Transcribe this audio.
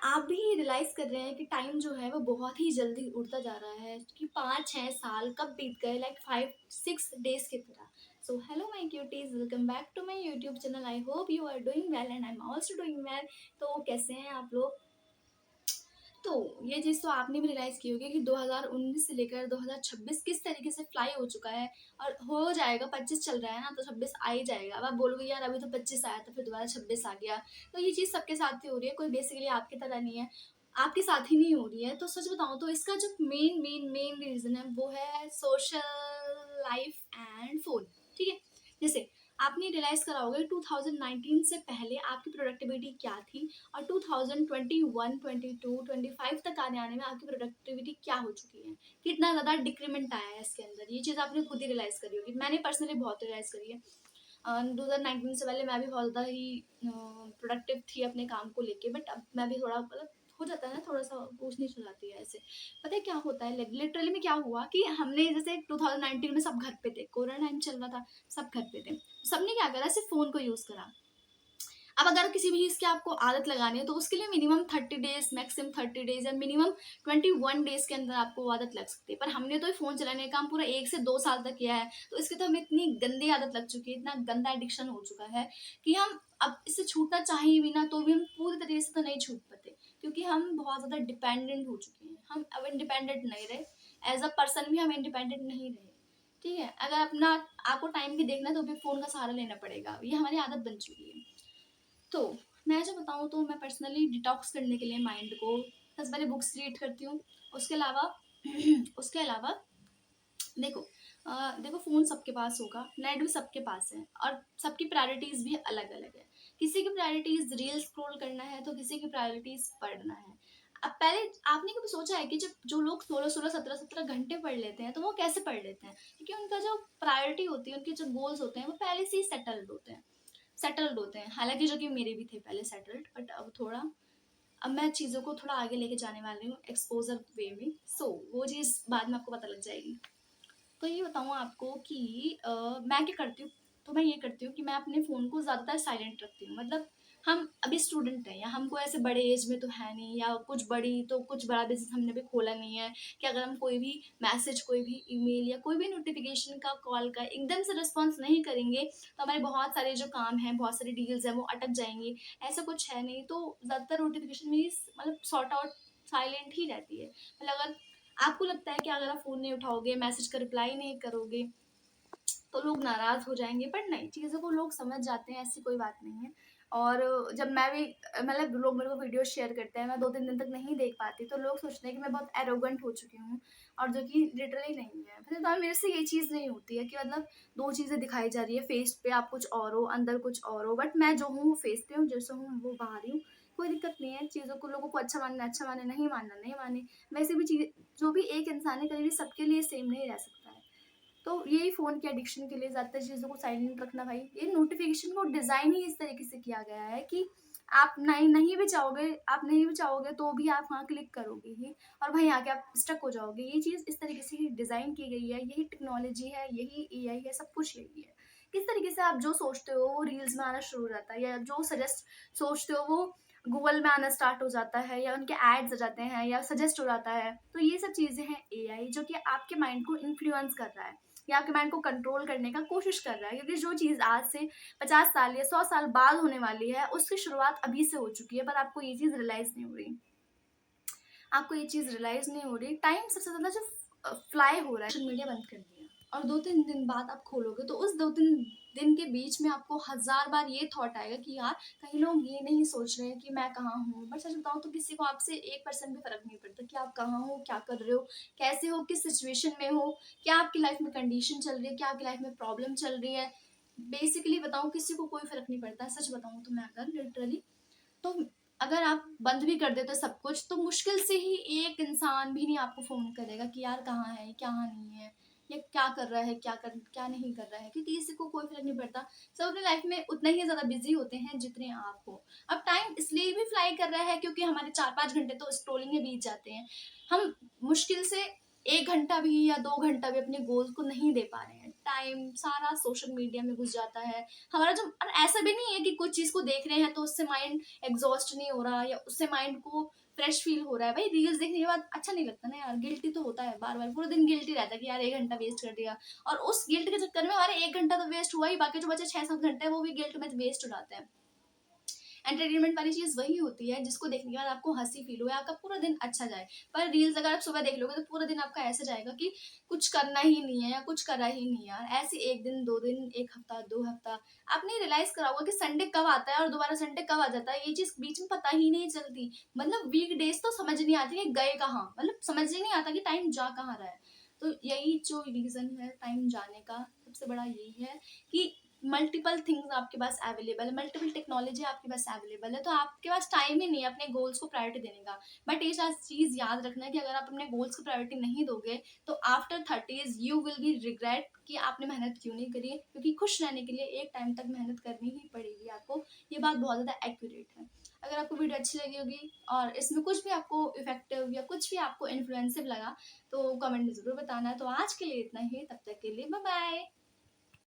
आप भी रियलाइज कर रहे हैं कि टाइम जो है वो बहुत ही जल्दी उड़ता जा रहा है कि 5-6 साल कब बीत गए, लाइक 5-6 डेज की तरह। So hello my cuties, welcome back to my YouTube channel. I hope you are doing well and I am also doing well. तो कैसे हैं आप लोग? तो ये चीज़ तो आपने भी रियलाइज़ की होगी कि 2019 से लेकर 2026 किस तरीके से फ्लाई हो चुका है और हो जाएगा। 25 चल रहा है ना, तो 26 आ ही जाएगा। अब आप बोलोगे यार अभी तो 25 आया था, फिर दोबारा 26 आ गया। तो ये चीज़ सबके साथ ही हो रही है, कोई बेसिकली आपकी तरह नहीं है, आपके साथ ही नहीं हो रही है। तो सच बताऊँ तो इसका जो मेन मेन मेन रीज़न है वो है सोशल लाइफ एंड फ़ोन। ठीक है? जैसे आपने रियलाइज़ करा होगा 2019 से पहले आपकी प्रोडक्टिविटी क्या थी और 2021, 22, 25 तक आने में आपकी प्रोडक्टिविटी क्या हो चुकी है, कितना ज़्यादा डिक्रीमेंट आया है इसके अंदर। ये चीज़ आपने खुद ही रियलाइज़ करी होगी, मैंने पर्सनली बहुत रियलाइज़ करी है। 2019 से पहले मैं भी बहुत ज़्यादा ही प्रोडक्टिव थी अपने काम को लेके, बट अब मैं भी थोड़ा मतलब हो जाता है ना, थोड़ा सा ऊँच नीच हो जाती है ऐसे। पता है क्या होता है, लिटरली में क्या हुआ कि हमने जैसे 2019 में सब घर पे थे, कोरोना टाइम चल रहा था, सब घर पे थे, सबने क्या करा, सिर्फ फ़ोन को यूज़ करा। अब अगर किसी भी चीज़ की आपको आदत लगानी है तो उसके लिए मिनिमम 30 डेज, मैक्सिमम 30 डेज या मिनिमम 21 डेज के अंदर आपको वो आदत लग सकती है। पर हमने तो ये फ़ोन चलाने का काम पूरा 1 से 2 साल तक किया है, तो इसकी तो हमें इतनी गंदी आदत लग चुकी है, इतना गंदा एडिक्शन हो चुका है कि हम अब इससे छूटना चाहें भी ना, तो भी हम पूरी तरीके से तो नहीं छूट पाते, क्योंकि हम बहुत ज़्यादा डिपेंडेंट हो चुके हैं। हम अब इंडिपेंडेंट नहीं रहे, एज अ पर्सन भी हम इंडिपेंडेंट नहीं रहे। ठीक है? अगर अपना आपको टाइम भी देखना है तो भी फ़ोन का सहारा लेना पड़ेगा, ये हमारी आदत बन चुकी है। तो मैं जो बताऊँ तो मैं पर्सनली डिटॉक्स करने के लिए माइंड को सबसे पहले बुक्स रीड करती हूँ। उसके अलावा उसके अलावा देखो, देखो फ़ोन सबके पास होगा, नेट भी सबके पास है और सबकी प्रायोरिटीज़ भी अलग-अलग है। किसी की प्रायोरिटीज़ रील स्क्रॉल करना है तो किसी की प्रायोरिटीज़ पढ़ना है। अब पहले आपने कभी सोचा है कि जब जो लोग 16-16, 17-17 घंटे पढ़ लेते हैं तो वो कैसे पढ़ लेते हैं? क्योंकि उनका जो प्रायोरिटी होती है, उनके जो गोल्स होते हैं वो पहले से ही सेटल्ड होते हैं। हालाँकि जो कि मेरे भी थे पहले सेटल्ड, बट अब मैं चीज़ों को थोड़ा आगे लेके जाने वाली हूँ एक्सपोज़र वे में। वो चीज़ बाद में आपको पता लग जाएगी। तो ये बताऊँ आपको कि मैं क्या करती हूँ, तो मैं ये करती हूँ कि मैं अपने फ़ोन को ज़्यादातर साइलेंट रखती हूँ। मतलब हम अभी स्टूडेंट हैं या हमको ऐसे बड़े एज में तो है नहीं, या कुछ बड़ा बिज़नेस हमने भी खोला नहीं है कि अगर हम कोई भी मैसेज, कोई भी ईमेल या कोई भी नोटिफ़िकेशन का, कॉल का एकदम से रिस्पॉन्स नहीं करेंगे, तो हमारे बहुत सारे जो काम हैं, बहुत सारी डील्स हैं, वो अटक जाएँगी। ऐसा कुछ है नहीं, तो ज़्यादातर नोटिफ़िकेशन मेरी मतलब सॉर्ट आउट साइलेंट ही रहती है। मतलब अगर आपको लगता है कि अगर आप फ़ोन नहीं उठाओगे, मैसेज का रिप्लाई नहीं करोगे, तो लोग नाराज़ हो जाएँगे, बट नहीं, चीज़ों को लोग समझ जाते हैं, ऐसी कोई बात नहीं है। और जब मैं भी मतलब लोग मेरे को वीडियो शेयर करते हैं, मैं 2-3 दिन तक नहीं देख पाती, तो लोग सोचते हैं कि मैं बहुत एरोगेंट हो चुकी हूँ, और जो कि लिटरली नहीं है। फिर तो मेरे से ये चीज़ नहीं होती है कि मतलब 2 चीज़ें दिखाई जा रही है, फेस पे आप कुछ और हो, अंदर कुछ और हो, बट मैं जो हूँ वो फेस पे हूँ, जैसे हूँ वो बाहर ही हूँ। कोई दिक्कत नहीं है, चीज़ों को लोगों को अच्छा माने, नहीं मानना नहीं माने। वैसे भी चीज़ जो भी एक इंसान है, कभी भी सबके लिए सेम नहीं रह सकता है। तो यही फ़ोन के एडिक्शन के लिए ज़्यादातर चीज़ों को साइलेंट रखना भाई, ये नोटिफ़िकेशन को डिज़ाइन ही इस तरीके से किया गया है कि आप नहीं भी चाहोगे तो भी आप वहाँ क्लिक करोगे ही, और वहीं आके आप स्टक हो जाओगे। ये चीज़ इस तरीके से ही डिज़ाइन की गई है, यही टेक्नोलॉजी है, यही एआई है, सब कुछ यही है। किस तरीके से आप जो सोचते हो वो रील्स में आना शुरू हो जाता है, या जो सोचते हो वो गूगल में आना स्टार्ट हो जाता है, या उनके एड्स आ जाते हैं, या सजेस्ट हो जाता है। तो ये सब चीज़ें हैं एआई, जो कि आपके माइंड को इन्फ्लुएंस कर रहा है या आपके माइंड को कंट्रोल करने का कोशिश कर रहा है, क्योंकि जो चीज़ आज से 50 साल या 100 साल बाद होने वाली है, उसकी शुरुआत अभी से हो चुकी है, पर आपको ये चीज़ रियलाइज़ नहीं हो रही। आपको ये चीज़ रियलाइज़ नहीं हो रही। टाइम सबसे ज़्यादा जो फ्लाई हो रहा है, सोशल मीडिया बंद कर दिया और 2-3 दिन बाद आप खोलोगे तो उस 2-3 दिन के बीच में आपको हज़ार बार ये थॉट आएगा कि यार कहीं लोग ये नहीं सोच रहे हैं कि मैं कहाँ हूँ। बट सच बताऊँ तो किसी को आपसे 1% भी फ़र्क नहीं पड़ता कि आप कहाँ हो, क्या कर रहे हो, कैसे हो, किस सिचुएशन में हो, क्या आपकी लाइफ़ में कंडीशन चल रही है, क्या आपकी लाइफ़ में प्रॉब्लम चल रही है। बेसिकली बताऊँ, किसी को कोई फ़र्क नहीं पड़ता। सच बताऊँ तो मैं अगर लिटरली, तो अगर आप बंद भी कर देते सब कुछ, तो मुश्किल से ही एक इंसान भी नहीं आपको फ़ोन करेगा कि यार कहाँ है, कहाँ नहीं है, या क्या कर रहा है, क्या नहीं कर रहा है, क्योंकि किसी को कोई फ़र्क नहीं पड़ता। सब अपनी लाइफ़ में उतना ही ज़्यादा बिज़ी होते हैं जितने आप हो। अब टाइम इसलिए भी फ्लाई कर रहा है क्योंकि हमारे 4-5 घंटे तो स्क्रॉलिंग में बीत जाते हैं। हम मुश्किल से 1 घंटा भी या 2 घंटा भी अपने गोल को नहीं दे पा रहे हैं। टाइम सारा सोशल मीडिया में घुस जाता है। हमारा जो, और ऐसा भी नहीं है कि कुछ चीज़ को देख रहे हैं तो उससे माइंड एग्ज़ॉस्ट नहीं हो रहा या उससे माइंड को फ्रेश फ़ील हो रहा है। भाई रील्स देखने के बाद अच्छा नहीं लगता ना यार, गिल्टी तो होता है बार-बार, पूरा दिन गिल्टी रहता है कि यार 1 घंटा वेस्ट कर दिया। और उस गिल्ट के चक्कर में हमारे 1 घंटा तो वेस्ट हुआ ही, बाकी जो बचे 6-7 घंटे हैं वो भी गिल्ट में वेस्ट हो जाते हैं। एंटरटेनमेंट वाली चीज़ वही होती है जिसको देखने के बाद आपको हँसी फ़ील हो या आपका पूरा दिन अच्छा जाए। पर रील्स अगर आप सुबह देख लोगे तो पूरा दिन आपका ऐसे जाएगा कि कुछ करना ही नहीं है या कुछ करा ही नहीं यार। ऐसे 1 दिन, 2 दिन, 1 हफ्ता, 2 हफ्ता, आपने रियलाइज़ करा होगा कि संडे कब आता है और दोबारा संडे कब आ जाता है, ये चीज़ बीच में पता ही नहीं चलती। मतलब वीकडेज़ तो समझ नहीं आती कि गए कहाँ? मतलब समझ ही नहीं आता कि टाइम जा कहाँ रहा है। तो यही जो रीज़न है टाइम जाने का, सबसे बड़ा यही है कि मल्टीपल थिंग्स आपके पास अवेलेबल है, मल्टीपल टेक्नोलॉजी आपके पास अवेलेबल है, तो आपके पास टाइम ही नहीं है अपने गोल्स को प्रायोरिटी देने का। बट ये चीज़ याद रखना है कि अगर आप अपने गोल्स को प्रायोरिटी नहीं दोगे तो after 30s you will be regret कि आपने मेहनत क्यों नहीं करी है, क्योंकि खुश रहने के लिए एक टाइम तक मेहनत करनी ही पड़ेगी आपको। ये बात बहुत ज़्यादा एक्यूरेट है। अगर आपको वीडियो अच्छी लगी होगी और इसमें कुछ भी आपको इफेक्टिव या कुछ भी आपको इन्फ्लुएंसिव लगा तो कमेंट में ज़रूर बताना है। तो आज के लिए इतना ही, तब तक के लिए बाय बाय।